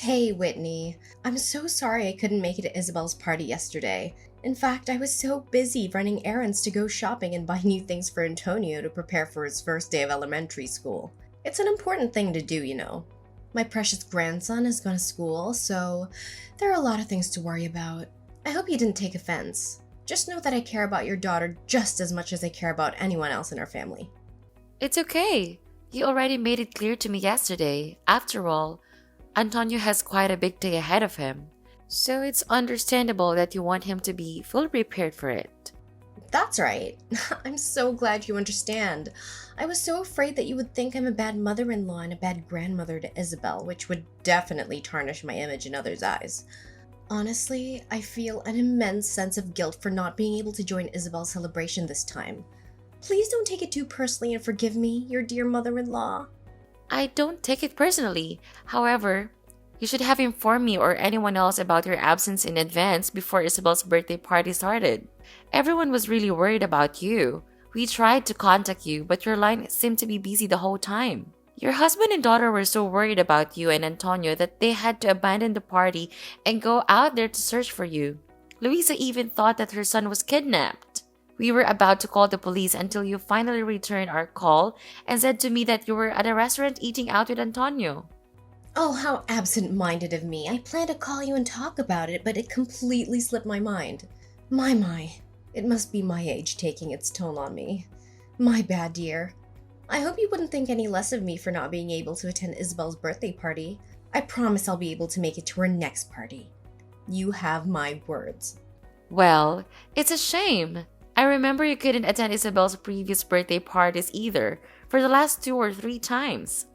Hey, Whitney. I'm so sorry I couldn't make it to Isabel's party yesterday. In fact, I was so busy running errands to go shopping and buy new things for Antonio to prepare for his first day of elementary school. It's an important thing to do, you know. My precious grandson has gone to school, so there are a lot of things to worry about. I hope you didn't take offense. Just know that I care about your daughter just as much as I care about anyone else in our family. It's okay. You already made it clear to me yesterday. After all, Antonio has quite a big day ahead of him. So it's understandable that you want him to be fully prepared for it. That's right. I'm so glad you understand. I was so afraid that you would think I'm a bad mother-in-law and a bad grandmother to Isabel, which would definitely tarnish my image in others' eyes. Honestly, I feel an immense sense of guilt for not being able to join Isabel's celebration this time. Please don't take it too personally and forgive me, your dear mother-in-law. I don't take it personally. However, you should have informed me or anyone else about your absence in advance before Isabel's birthday party started. Everyone was really worried about you. We tried to contact you, but your line seemed to be busy the whole time. Your husband and daughter were so worried about you and Antonio that they had to abandon the party and go out there to search for you. Luisa even thought that her son was kidnapped. We were about to call the police until you finally returned our call and said to me that you were at a restaurant eating out with Antonio. Oh, how absent-minded of me. I planned to call you and talk about it, but it completely slipped my mind. My. It must be my age taking its toll on me. My bad, dear. I hope you wouldn't think any less of me for not being able to attend Isabel's birthday party. I promise I'll be able to make it to her next party. You have my words. Well, it's a shame. I remember you couldn't attend Isabel's previous birthday parties either, for the last 2 or 3 times.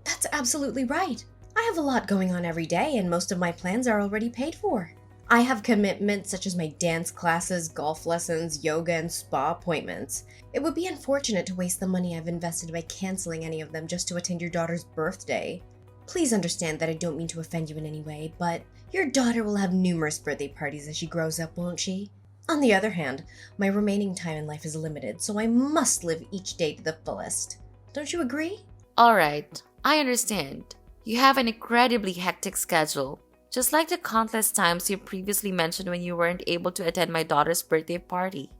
That's absolutely right. I have a lot going on every day, and most of my plans are already paid for. I have commitments such as my dance classes, golf lessons, yoga, and spa appointments. It would be unfortunate to waste the money I've invested by canceling any of them just to attend your daughter's birthday. Please understand that I don't mean to offend you in any way, but your daughter will have numerous birthday parties as she grows up, won't she? On the other hand, my remaining time in life is limited, so I must live each day to the fullest. Don't you agree? Alright, I understand. You have an incredibly hectic schedule, just like the countless times you previously mentioned when you weren't able to attend my daughter's birthday party.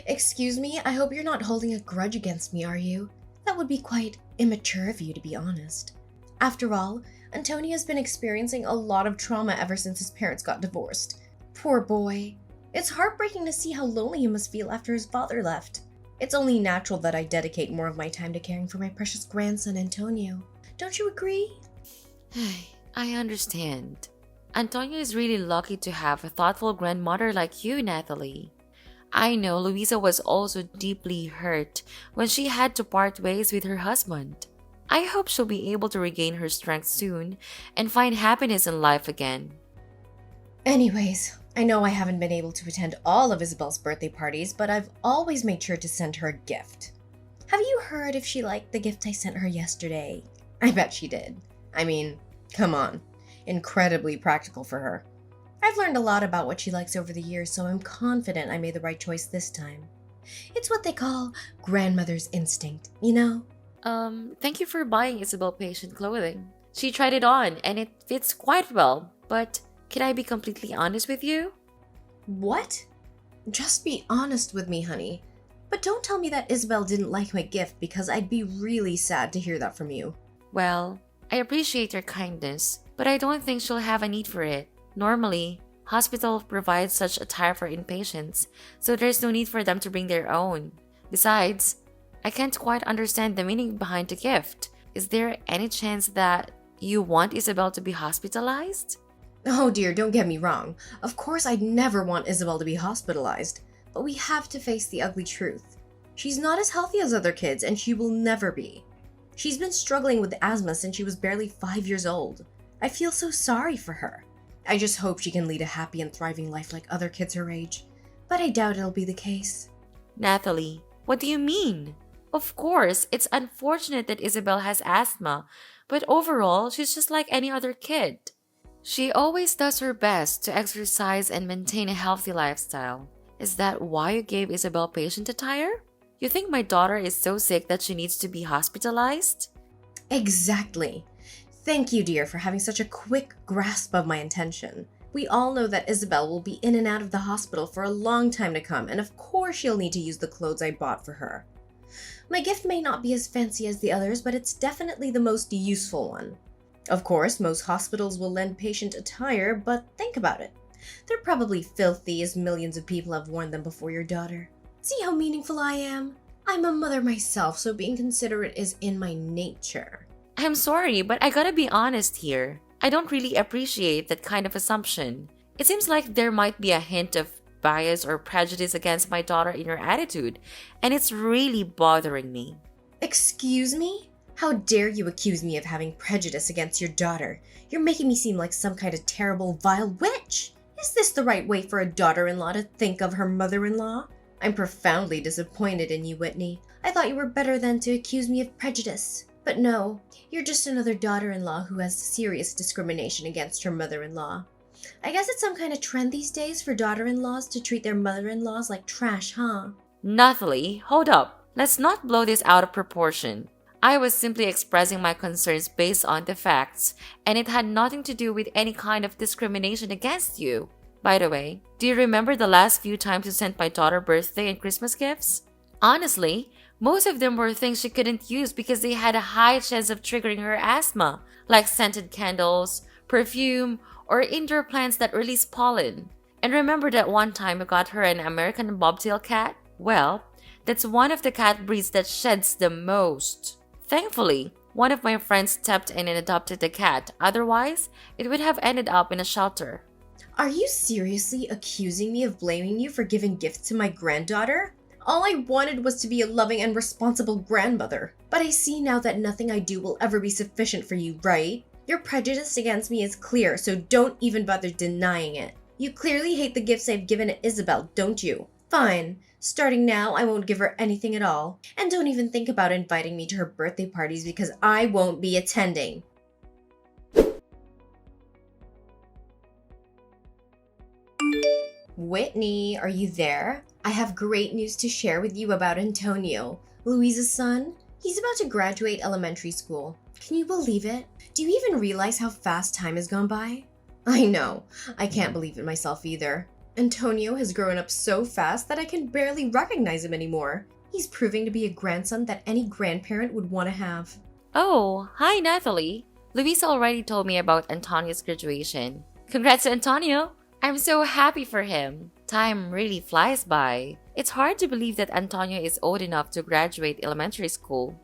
Excuse me, I hope you're not holding a grudge against me, are you? That would be quite immature of you, to be honest. After all, Antonia's been experiencing a lot of trauma ever since his parents got divorced. Poor boy. It's heartbreaking to see how lonely he must feel after his father left. It's only natural that I dedicate more of my time to caring for my precious grandson, Antonio. Don't you agree? I understand. Antonio is really lucky to have a thoughtful grandmother like you, Natalie. I know Luisa was also deeply hurt when she had to part ways with her husband. I hope she'll be able to regain her strength soon and find happiness in life again. Anyways, I know I haven't been able to attend all of Isabel's birthday parties, but I've always made sure to send her a gift. Have you heard if she liked the gift I sent her yesterday? I bet she did. I mean, come on. Incredibly practical for her. I've learned a lot about what she likes over the years, so I'm confident I made the right choice this time. It's what they call grandmother's instinct, you know? Thank you for buying Isabel patient clothing. She tried it on and it fits quite well, but can I be completely honest with you? What? Just be honest with me, honey. But don't tell me that Isabel didn't like my gift because I'd be really sad to hear that from you. Well, I appreciate your kindness, but I don't think she'll have a need for it. Normally, hospital provides such attire for inpatients, so there's no need for them to bring their own. Besides, I can't quite understand the meaning behind the gift. Is there any chance that you want Isabel to be hospitalized? Oh dear, don't get me wrong. Of course I'd never want Isabel to be hospitalized, but we have to face the ugly truth. She's not as healthy as other kids, and she will never be. She's been struggling with asthma since she was barely 5 years old. I feel so sorry for her. I just hope she can lead a happy and thriving life like other kids her age, but I doubt it'll be the case. Natalie, what do you mean? Of course, it's unfortunate that Isabel has asthma, but overall, she's just like any other kid. She always does her best to exercise and maintain a healthy lifestyle. Is that why you gave Isabel patient attire? You think my daughter is so sick that she needs to be hospitalized? Exactly. Thank you, dear, for having such a quick grasp of my intention. We all know that Isabel will be in and out of the hospital for a long time to come, and of course she'll need to use the clothes I bought for her. My gift may not be as fancy as the others, but it's definitely the most useful one. Of course, most hospitals will lend patient attire, but think about it. They're probably filthy, as millions of people have worn them before your daughter. See how meaningful I am? I'm a mother myself, so being considerate is in my nature. I'm sorry, but I gotta be honest here. I don't really appreciate that kind of assumption. It seems like there might be a hint of bias or prejudice against my daughter in your attitude, and it's really bothering me. Excuse me? How dare you accuse me of having prejudice against your daughter? You're making me seem like some kind of terrible, vile witch. Is this the right way for a daughter-in-law to think of her mother-in-law? I'm profoundly disappointed in you, Whitney. I thought you were better than to accuse me of prejudice. But no, you're just another daughter-in-law who has serious discrimination against her mother-in-law. I guess it's some kind of trend these days for daughter-in-laws to treat their mother-in-laws like trash, huh? Nathalie, hold up. Let's not blow this out of proportion. I was simply expressing my concerns based on the facts, and it had nothing to do with any kind of discrimination against you. By the way, do you remember the last few times you sent my daughter birthday and Christmas gifts? Honestly, most of them were things she couldn't use because they had a high chance of triggering her asthma, like scented candles, perfume, or indoor plants that release pollen. And remember that one time I got her an American bobtail cat? Well, that's one of the cat breeds that sheds the most. Thankfully, one of my friends stepped in and adopted the cat. Otherwise, it would have ended up in a shelter. Are you seriously accusing me of blaming you for giving gifts to my granddaughter? All I wanted was to be a loving and responsible grandmother. But I see now that nothing I do will ever be sufficient for you, right? Your prejudice against me is clear, so don't even bother denying it. You clearly hate the gifts I've given to Isabel, don't you? Fine. Starting now, I won't give her anything at all. And don't even think about inviting me to her birthday parties because I won't be attending. Whitney, are you there? I have great news to share with you about Antonio, Louisa's son. He's about to graduate elementary school. Can you believe it? Do you even realize how fast time has gone by? I know. I can't believe it myself either. Antonio has grown up so fast that I can barely recognize him anymore. He's proving to be a grandson that any grandparent would want to have. Oh, hi Nathalie. Luisa already told me about Antonio's graduation. Congrats to Antonio! I'm so happy for him. Time really flies by. It's hard to believe that Antonio is old enough to graduate elementary school.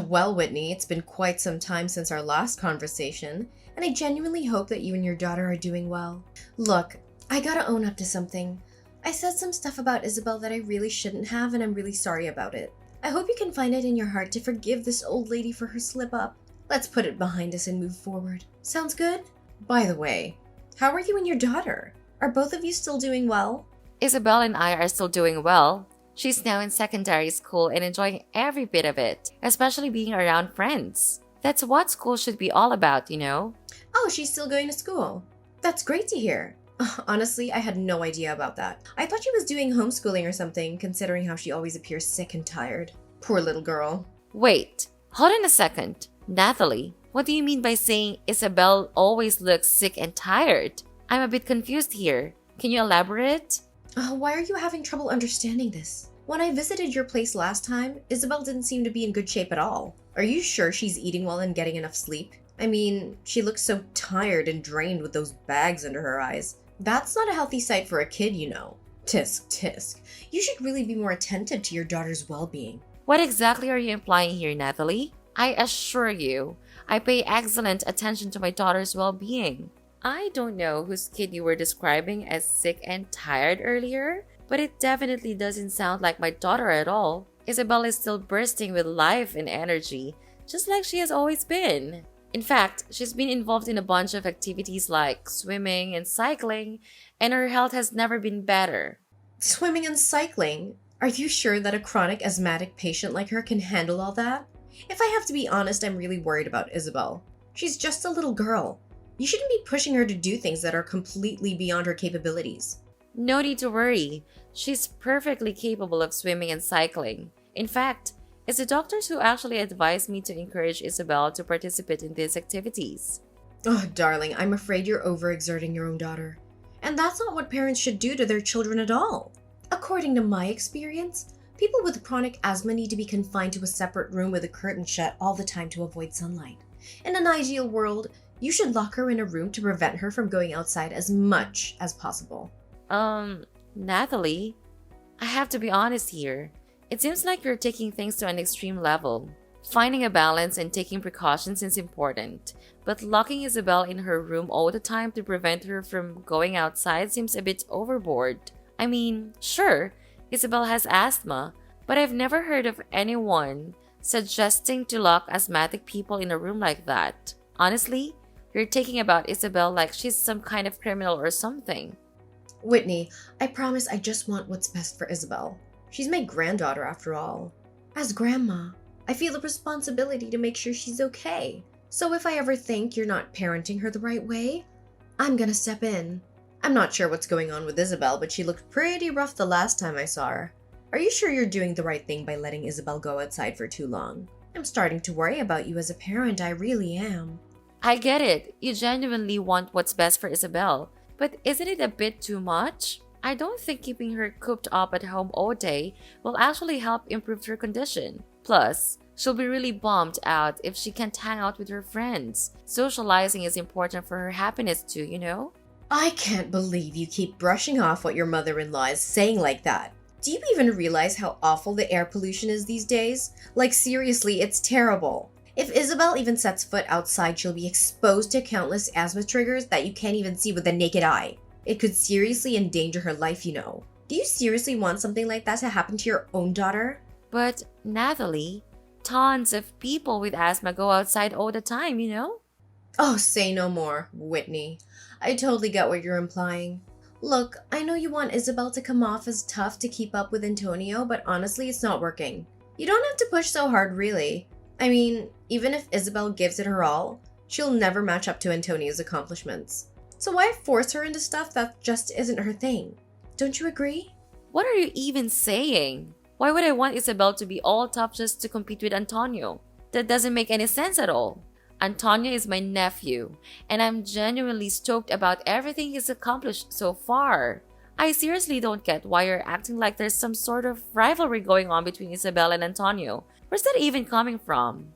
Well, Whitney, it's been quite some time since our last conversation, and I genuinely hope that you and your daughter are doing well. Look, I gotta own up to something. I said some stuff about Isabel that I really shouldn't have, and I'm really sorry about it. I hope you can find it in your heart to forgive this old lady for her slip-up. Let's put it behind us and move forward. Sounds good? By the way, how are you and your daughter? Are both of you still doing well? Isabel and I are still doing well. She's now in secondary school and enjoying every bit of it, especially being around friends. That's what school should be all about, you know? Oh, she's still going to school. That's great to hear. Honestly, I had no idea about that. I thought she was doing homeschooling or something, considering how she always appears sick and tired. Poor little girl. Wait, hold on a second. Nathalie, what do you mean by saying Isabel always looks sick and tired? I'm a bit confused here. Can you elaborate? Why are you having trouble understanding this? When I visited your place last time, Isabel didn't seem to be in good shape at all. Are you sure she's eating well and getting enough sleep? I mean, she looks so tired and drained with those bags under her eyes. That's not a healthy sight for a kid, you know. Tisk, tisk. You should really be more attentive to your daughter's well-being. What exactly are you implying here, Nathalie? I assure you, I pay excellent attention to my daughter's well-being. I don't know whose kid you were describing as sick and tired earlier, but it definitely doesn't sound like my daughter at all. Isabel is still bursting with life and energy, just like she has always been. In fact, she's been involved in a bunch of activities like swimming and cycling, and her health has never been better. Swimming and cycling? Are you sure that a chronic asthmatic patient like her can handle all that? If I have to be honest, I'm really worried about Isabel. She's just a little girl. You shouldn't be pushing her to do things that are completely beyond her capabilities. No need to worry. She's perfectly capable of swimming and cycling. In fact, It's the doctors who actually advised me to encourage Isabel to participate in these activities. Oh, darling, I'm afraid you're overexerting your own daughter. And that's not what parents should do to their children at all. According to my experience, people with chronic asthma need to be confined to a separate room with a curtain shut all the time to avoid sunlight. In an ideal world, you should lock her in a room to prevent her from going outside as much as possible. Natalie, I have to be honest here. It seems like you're taking things to an extreme level. Finding a balance and taking precautions is important, but locking Isabel in her room all the time to prevent her from going outside seems a bit overboard. I mean, sure, Isabel has asthma, but I've never heard of anyone suggesting to lock asthmatic people in a room like that. Honestly, you're taking about Isabel like she's some kind of criminal or something. Whitney, I promise I just want what's best for Isabel. She's my granddaughter after all. As grandma, I feel a responsibility to make sure she's okay. So if I ever think you're not parenting her the right way, I'm gonna step in. I'm not sure what's going on with Isabel, but she looked pretty rough the last time I saw her. Are you sure you're doing the right thing by letting Isabel go outside for too long? I'm starting to worry about you as a parent, I really am. I get it. You genuinely want what's best for Isabel. But isn't it a bit too much? I don't think keeping her cooped up at home all day will actually help improve her condition. Plus, she'll be really bummed out if she can't hang out with her friends. Socializing is important for her happiness too, you know? I can't believe you keep brushing off what your mother-in-law is saying like that. Do you even realize how awful the air pollution is these days? Like seriously, it's terrible. If Isabel even sets foot outside, she'll be exposed to countless asthma triggers that you can't even see with the naked eye. It could seriously endanger her life, you know. Do you seriously want something like that to happen to your own daughter? But, Natalie, tons of people with asthma go outside all the time, you know? Oh, say no more, Whitney. I totally get what you're implying. Look, I know you want Isabel to come off as tough to keep up with Antonio, but honestly, it's not working. You don't have to push so hard, really. I mean, even if Isabel gives it her all, she'll never match up to Antonio's accomplishments. So why force her into stuff that just isn't her thing? Don't you agree? What are you even saying? Why would I want Isabel to be all tough just to compete with Antonio? That doesn't make any sense at all. Antonio is my nephew, and I'm genuinely stoked about everything he's accomplished so far. I seriously don't get why you're acting like there's some sort of rivalry going on between Isabel and Antonio. Where's that even coming from?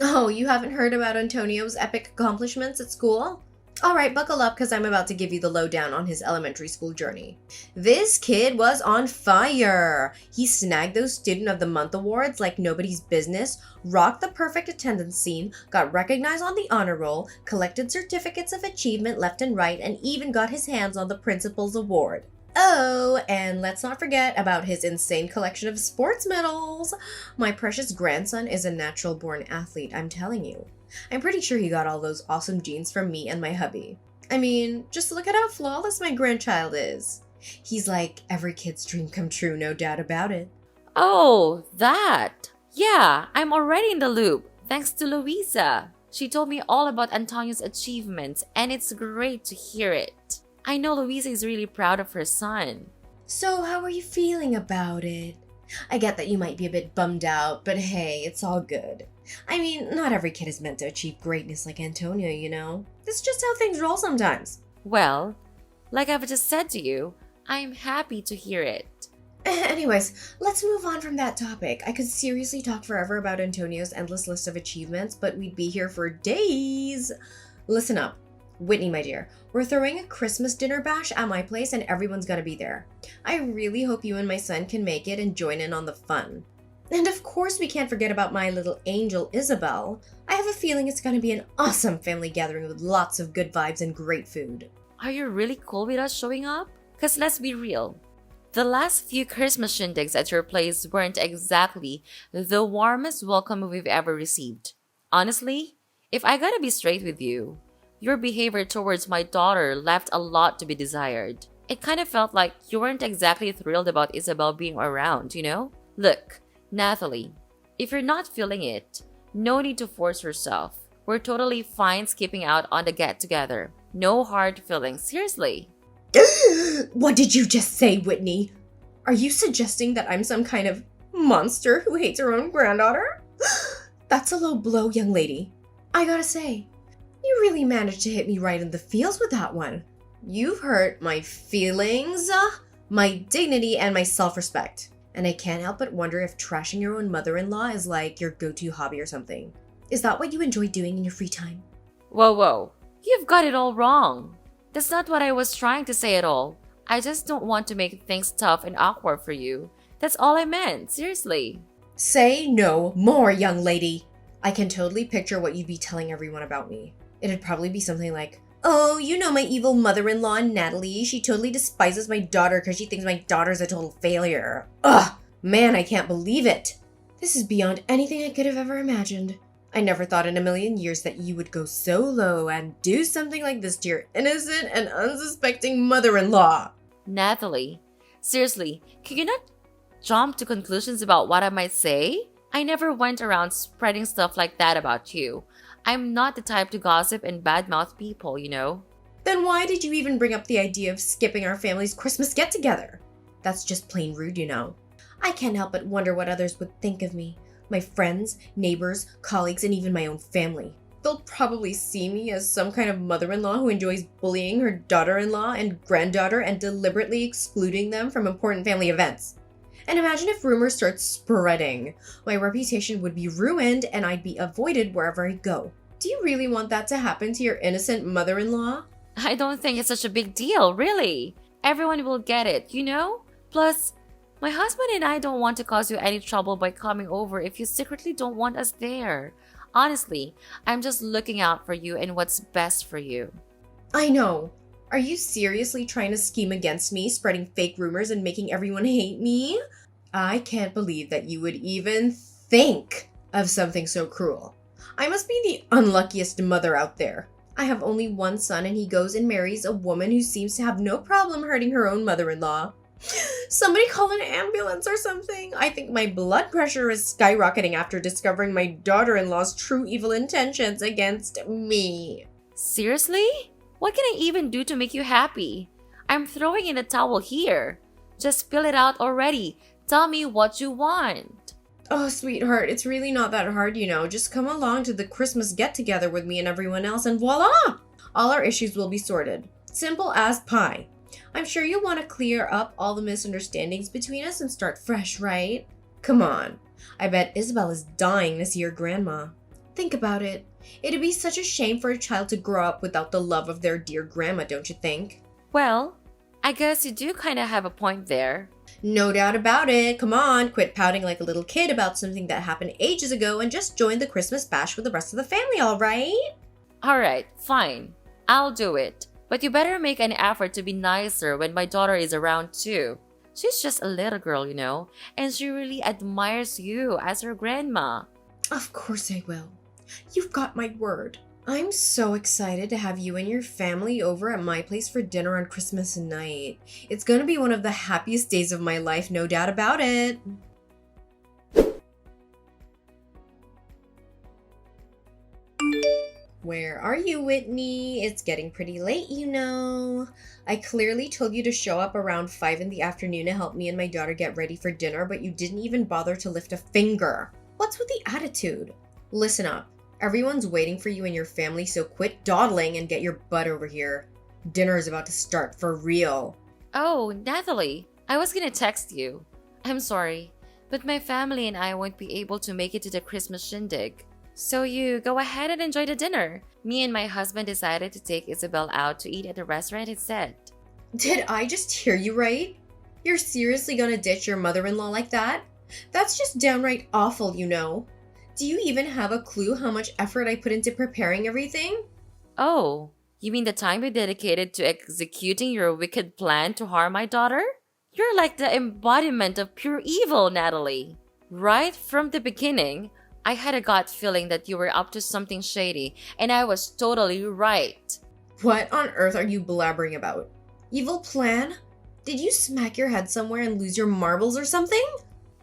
Oh, you haven't heard about Antonio's epic accomplishments at school? Alright, buckle up because I'm about to give you the lowdown on his elementary school journey. This kid was on fire! He snagged those Student of the Month awards like nobody's business, rocked the perfect attendance scene, got recognized on the honor roll, collected certificates of achievement left and right, and even got his hands on the principal's award. Oh, and let's not forget about his insane collection of sports medals. My precious grandson is a natural-born athlete, I'm telling you. I'm pretty sure he got all those awesome genes from me and my hubby. I mean, just look at how flawless my grandchild is. He's like every kid's dream come true, no doubt about it. Oh, that! Yeah, I'm already in the loop, thanks to Louisa. She told me all about Antonio's achievements, and it's great to hear it. I know Louisa is really proud of her son. So how are you feeling about it? I get that you might be a bit bummed out, but hey, it's all good. I mean, not every kid is meant to achieve greatness like Antonio, you know? That's just how things roll sometimes. Well, like I've just said to you, I'm happy to hear it. Anyways, let's move on from that topic. I could seriously talk forever about Antonio's endless list of achievements, but we'd be here for days. Listen up. Whitney, my dear, we're throwing a Christmas dinner bash at my place and everyone's gotta be there. I really hope you and my son can make it and join in on the fun. And of course we can't forget about my little angel, Isabel. I have a feeling it's gonna be an awesome family gathering with lots of good vibes and great food. Are you really cool with us showing up? Cause let's be real. The last few Christmas shindigs at your place weren't exactly the warmest welcome we've ever received. Honestly, if I gotta be straight with you, your behavior towards my daughter left a lot to be desired. It kind of felt like you weren't exactly thrilled about Isabel being around, you know? Look, Natalie, if you're not feeling it, no need to force yourself. We're totally fine skipping out on the get-together. No hard feelings, seriously. What did you just say, Whitney? Are you suggesting that I'm some kind of Monster who hates her own granddaughter? That's a low blow, young lady. I gotta say, you really managed to hit me right in the feels with that one. You've hurt my feelings, my dignity, and my self-respect. And I can't help but wonder if trashing your own mother-in-law is like your go-to hobby or something. Is that what you enjoy doing in your free time? Whoa. You've got it all wrong. That's not what I was trying to say at all. I just don't want to make things tough and awkward for you. That's all I meant, seriously. Say no more, young lady. I can totally picture what you'd be telling everyone about me. It'd probably be something like, oh, you know my evil mother-in-law, Natalie. She totally despises my daughter because she thinks my daughter's a total failure. Ugh, man, I can't believe it. This is beyond anything I could have ever imagined. I never thought in a million years that you would go so low and do something like this to your innocent and unsuspecting mother-in-law. Natalie, seriously, can you not jump to conclusions about what I might say? I never went around spreading stuff like that about you. I'm not the type to gossip and badmouth people, you know? Then why did you even bring up the idea of skipping our family's Christmas get-together? That's just plain rude, you know. I can't help but wonder what others would think of me. My friends, neighbors, colleagues, and even my own family. They'll probably see me as some kind of mother-in-law who enjoys bullying her daughter-in-law and granddaughter and deliberately excluding them from important family events. And imagine if rumors start spreading. My reputation would be ruined and I'd be avoided wherever I go. Do you really want that to happen to your innocent mother-in-law? I don't think it's such a big deal, really. Everyone will get it, you know? Plus, my husband and I don't want to cause you any trouble by coming over if you secretly don't want us there. Honestly, I'm just looking out for you and what's best for you. I know. Are you seriously trying to scheme against me, spreading fake rumors and making everyone hate me? I can't believe that you would even think of something so cruel. I must be the unluckiest mother out there. I have only one son and he goes and marries a woman who seems to have no problem hurting her own mother-in-law. Somebody call an ambulance or something. I think my blood pressure is skyrocketing after discovering my daughter-in-law's true evil intentions against me. Seriously? What can I even do to make you happy? I'm throwing in the towel here. Just spill it out already. Tell me what you want. Oh, sweetheart, it's really not that hard, you know. Just come along to the Christmas get-together with me and everyone else and voila! All our issues will be sorted. Simple as pie. I'm sure you'll want to clear up all the misunderstandings between us and start fresh, right? Come on. I bet Isabel is dying to see her grandma. Think about it. It'd be such a shame for a child to grow up without the love of their dear grandma, don't you think? Well, I guess you do kind of have a point there. No doubt about it. Come on, quit pouting like a little kid about something that happened ages ago and just join the Christmas bash with the rest of the family, all right? Alright, fine. I'll do it. But you better make an effort to be nicer when my daughter is around too. She's just a little girl, you know, and she really admires you as her grandma. Of course I will. You've got my word. I'm so excited to have you and your family over at my place for dinner on Christmas night. It's gonna be one of the happiest days of my life, no doubt about it. Where are you, Whitney? It's getting pretty late, you know. I clearly told you to show up around 5 in the afternoon to help me and my daughter get ready for dinner, but you didn't even bother to lift a finger. What's with the attitude? Listen up. Everyone's waiting for you and your family, so quit dawdling and get your butt over here. Dinner is about to start for real. Oh, Natalie, I was gonna text you. I'm sorry, but my family and I won't be able to make it to the Christmas shindig. So you go ahead and enjoy the dinner. Me and my husband decided to take Isabel out to eat at the restaurant instead. Did I just hear you right? You're seriously gonna ditch your mother-in-law like that? That's just downright awful, you know. Do you even have a clue how much effort I put into preparing everything? Oh, you mean the time you dedicated to executing your wicked plan to harm my daughter? You're like the embodiment of pure evil, Natalie. Right from the beginning, I had a gut feeling that you were up to something shady, and I was totally right. What on earth are you blabbering about? Evil plan? Did you smack your head somewhere and lose your marbles or something?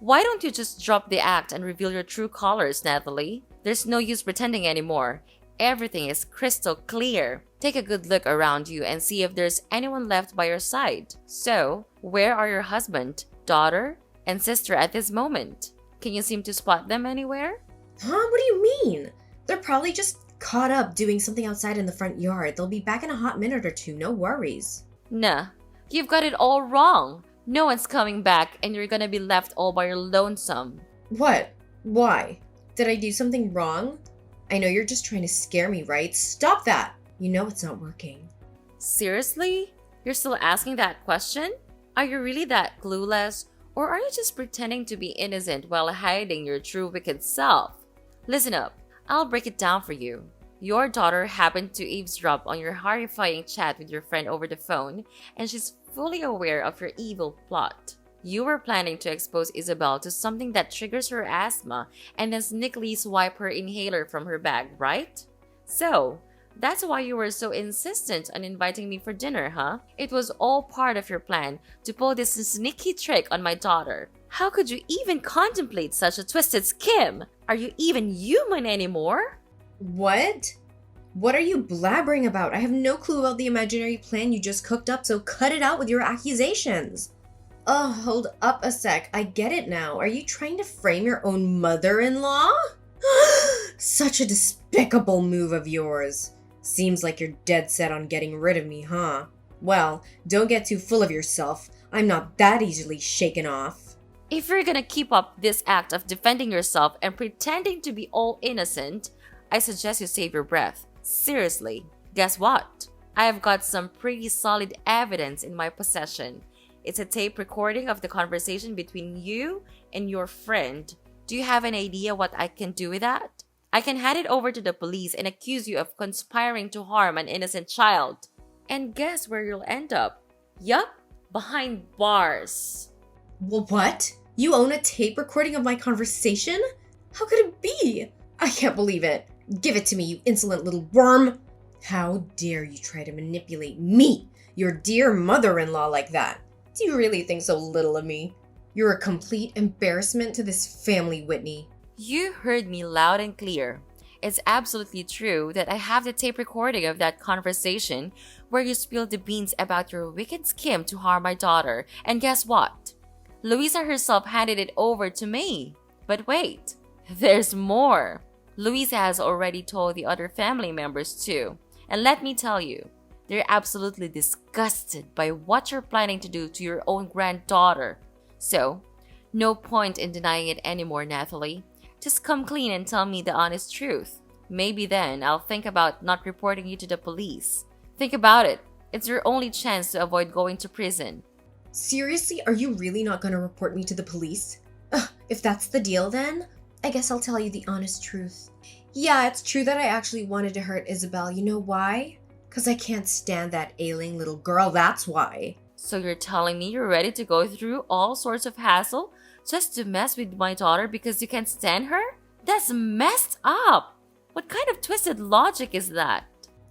Why don't you just drop the act and reveal your true colors, Natalie? There's no use pretending anymore. Everything is crystal clear. Take a good look around you and see if there's anyone left by your side. So, where are your husband, daughter, and sister at this moment. Can you seem to spot them anywhere? Huh? What do you mean? They're probably just caught up doing something outside in the front yard. They'll be back in a hot minute or two, no worries. Nah, you've got it all wrong. No one's coming back and you're gonna be left all by your lonesome. What? Why? Did I do something wrong? I know you're just trying to scare me, right? Stop that! You know it's not working. Seriously? You're still asking that question? Are you really that clueless? Or are you just pretending to be innocent while hiding your true wicked self? Listen up, I'll break it down for you. Your daughter happened to eavesdrop on your horrifying chat with your friend over the phone, and she's fully aware of your evil plot. You were planning to expose Isabel to something that triggers her asthma and then sneakily swipe her inhaler from her bag, right? So, that's why you were so insistent on inviting me for dinner, huh? It was all part of your plan to pull this sneaky trick on my daughter. How could you even contemplate such a twisted scheme? Are you even human anymore? What? What are you blabbering about? I have no clue about the imaginary plan you just cooked up, so cut it out with your accusations. Oh, hold up a sec. I get it now. Are you trying to frame your own mother-in-law? Such a despicable move of yours. Seems like you're dead set on getting rid of me, huh? Well, don't get too full of yourself. I'm not that easily shaken off. If you're gonna keep up this act of defending yourself and pretending to be all innocent, I suggest you save your breath. Seriously, guess what? I have got some pretty solid evidence in my possession. It's a tape recording of the conversation between you and your friend. Do you have an idea what I can do with that? I can hand it over to the police and accuse you of conspiring to harm an innocent child. And guess where you'll end up? Yup, behind bars. Well, what? You own a tape recording of my conversation? How could it be? I can't believe it. Give it to me, you insolent little worm. How dare you try to manipulate me, your dear mother-in-law, like that? Do you really think so little of me? You're a complete embarrassment to this family, Whitney. You heard me loud and clear. It's absolutely true that I have the tape recording of that conversation where you spilled the beans about your wicked scheme to harm my daughter. And guess what? Louisa herself handed it over to me. But wait, there's more. Louisa has already told the other family members too. And let me tell you, they're absolutely disgusted by what you're planning to do to your own granddaughter. So, no point in denying it anymore, Nathalie. Just come clean and tell me the honest truth. Maybe then I'll think about not reporting you to the police. Think about it. It's your only chance to avoid going to prison. Seriously, are you really not going to report me to the police? Ugh, if that's the deal then, I guess I'll tell you the honest truth. Yeah, it's true that I actually wanted to hurt Isabel. You know why? Because I can't stand that ailing little girl, that's why. So you're telling me you're ready to go through all sorts of hassle just to mess with my daughter because you can't stand her? That's messed up! What kind of twisted logic is that?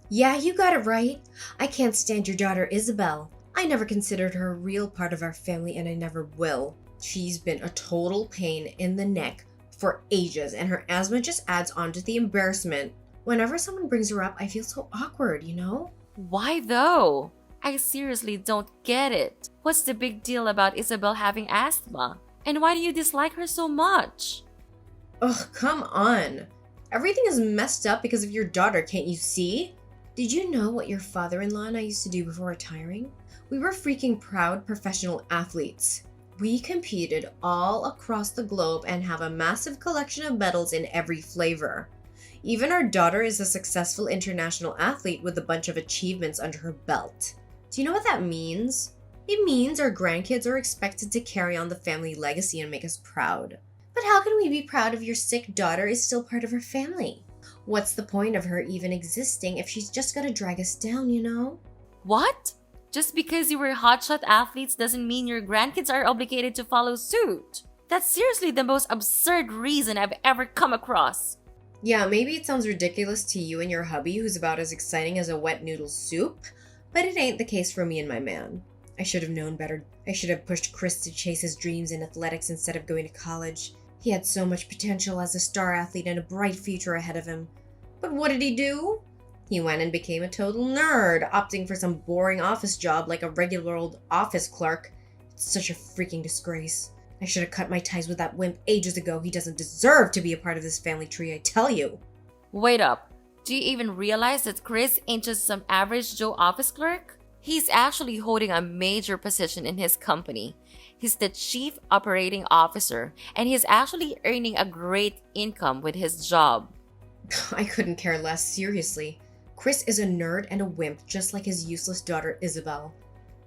Yeah, you got it right. I can't stand your daughter Isabel. I never considered her a real part of our family and I never will. She's been a total pain in the neck for ages and her asthma just adds on to the embarrassment. Whenever someone brings her up, I feel so awkward, you know? Why though? I seriously don't get it. What's the big deal about Isabel having asthma? And why do you dislike her so much? Ugh, come on. Everything is messed up because of your daughter, can't you see? Did you know what your father-in-law and I used to do before retiring? We were freaking proud professional athletes. We competed all across the globe and have a massive collection of medals in every flavor. Even our daughter is a successful international athlete with a bunch of achievements under her belt. Do you know what that means? It means our grandkids are expected to carry on the family legacy and make us proud. But how can we be proud if your sick daughter is still part of our family? What's the point of her even existing if she's just gonna drag us down, you know? What? Just because you were hotshot athletes doesn't mean your grandkids are obligated to follow suit. That's seriously the most absurd reason I've ever come across. Yeah, maybe it sounds ridiculous to you and your hubby who's about as exciting as a wet noodle soup, but it ain't the case for me and my man. I should have known better. I should have pushed Chris to chase his dreams in athletics instead of going to college. He had so much potential as a star athlete and a bright future ahead of him. But what did he do? He went and became a total nerd, opting for some boring office job like a regular old office clerk. It's such a freaking disgrace. I should have cut my ties with that wimp ages ago. He doesn't deserve to be a part of this family tree, I tell you. Wait up. Do you even realize that Chris ain't just some average Joe office clerk? He's actually holding a major position in his company. He's the chief operating officer, and he's actually earning a great income with his job. I couldn't care less, seriously. Chris is a nerd and a wimp, just like his useless daughter Isabel.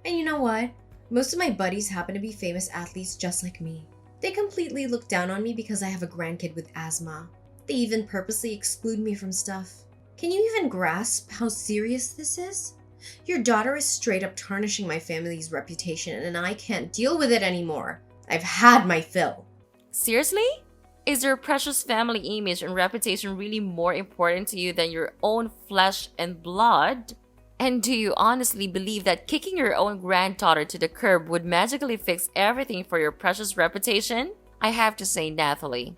And you know what? Most of my buddies happen to be famous athletes just like me. They completely look down on me because I have a grandkid with asthma. They even purposely exclude me from stuff. Can you even grasp how serious this is? Your daughter is straight up tarnishing my family's reputation, and I can't deal with it anymore. I've had my fill. Seriously? Is your precious family image and reputation really more important to you than your own flesh and blood? And do you honestly believe that kicking your own granddaughter to the curb would magically fix everything for your precious reputation? I have to say, Nathalie,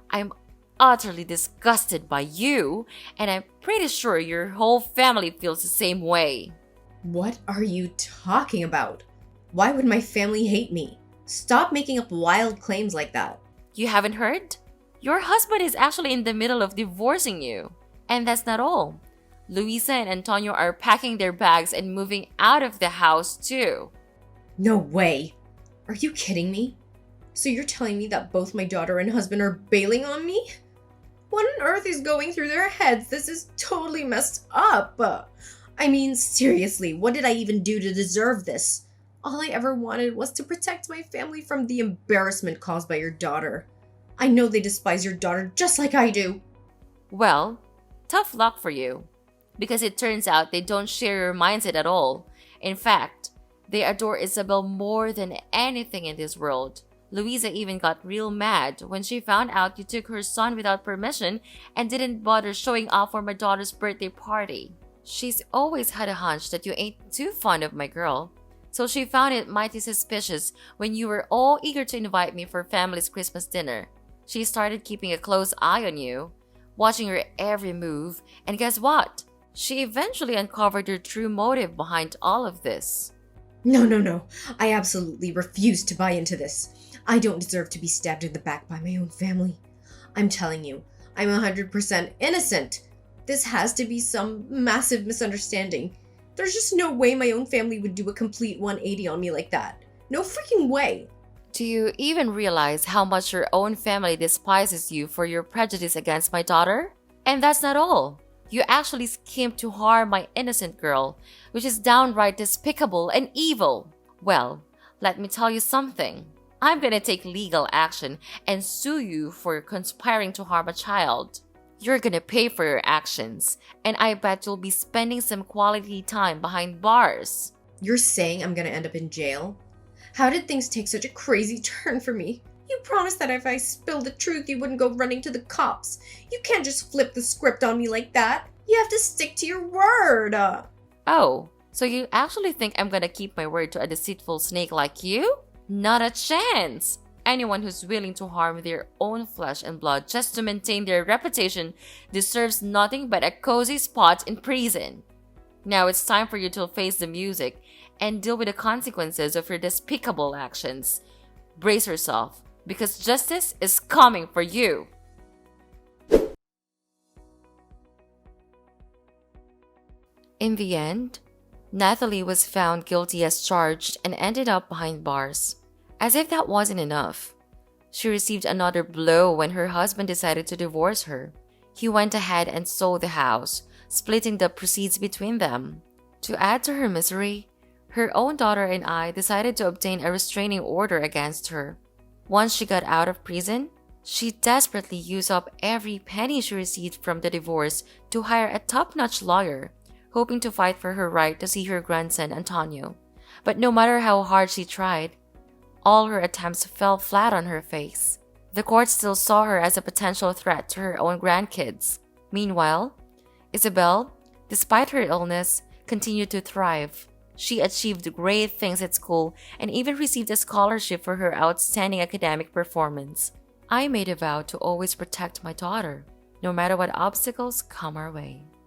I'm utterly disgusted by you, and I'm pretty sure your whole family feels the same way. What are you talking about? Why would my family hate me? Stop making up wild claims like that. You haven't heard? Your husband is actually in the middle of divorcing you. And that's not all. Luisa and Antonio are packing their bags and moving out of the house too. No way. Are you kidding me? So you're telling me that both my daughter and husband are bailing on me? What on earth is going through their heads? This is totally messed up. I mean, seriously, what did I even do to deserve this? All I ever wanted was to protect my family from the embarrassment caused by your daughter. I know they despise your daughter just like I do. Well, tough luck for you. Because it turns out they don't share your mindset at all. In fact, they adore Isabel more than anything in this world. Louisa even got real mad when she found out you took her son without permission and didn't bother showing off for my daughter's birthday party. She's always had a hunch that you ain't too fond of my girl. So she found it mighty suspicious when you were all eager to invite me for family's Christmas dinner. She started keeping a close eye on you, watching your every move, and guess what? She eventually uncovered your true motive behind all of this. No. I absolutely refuse to buy into this. I don't deserve to be stabbed in the back by my own family. I'm telling you, I'm 100% innocent. This has to be some massive misunderstanding. There's just no way my own family would do a complete 180 on me like that. No freaking way. Do you even realize how much your own family despises you for your prejudice against my daughter? And that's not all. You actually schemed to harm my innocent girl, which is downright despicable and evil. Well, let me tell you something. I'm gonna take legal action and sue you for conspiring to harm a child. You're gonna pay for your actions, and I bet you'll be spending some quality time behind bars. You're saying I'm gonna end up in jail? How did things take such a crazy turn for me? You promised that if I spilled the truth, you wouldn't go running to the cops. You can't just flip the script on me like that. You have to stick to your word. Oh, so you actually think I'm gonna keep my word to a deceitful snake like you? Not a chance! Anyone who's willing to harm their own flesh and blood just to maintain their reputation deserves nothing but a cozy spot in prison. Now it's time for you to face the music and deal with the consequences of your despicable actions. Brace yourself, because justice is coming for you. In the end, Nathalie was found guilty as charged and ended up behind bars. As if that wasn't enough, she received another blow when her husband decided to divorce her. He went ahead and sold the house, splitting the proceeds between them. To add to her misery, her own daughter and I decided to obtain a restraining order against her. Once she got out of prison, she desperately used up every penny she received from the divorce to hire a top-notch lawyer, hoping to fight for her right to see her grandson Antonio. But no matter how hard she tried, all her attempts fell flat on her face. The court still saw her as a potential threat to her own grandkids. Meanwhile, Isabel, despite her illness, continued to thrive. She achieved great things at school and even received a scholarship for her outstanding academic performance. I made a vow to always protect my daughter, no matter what obstacles come our way.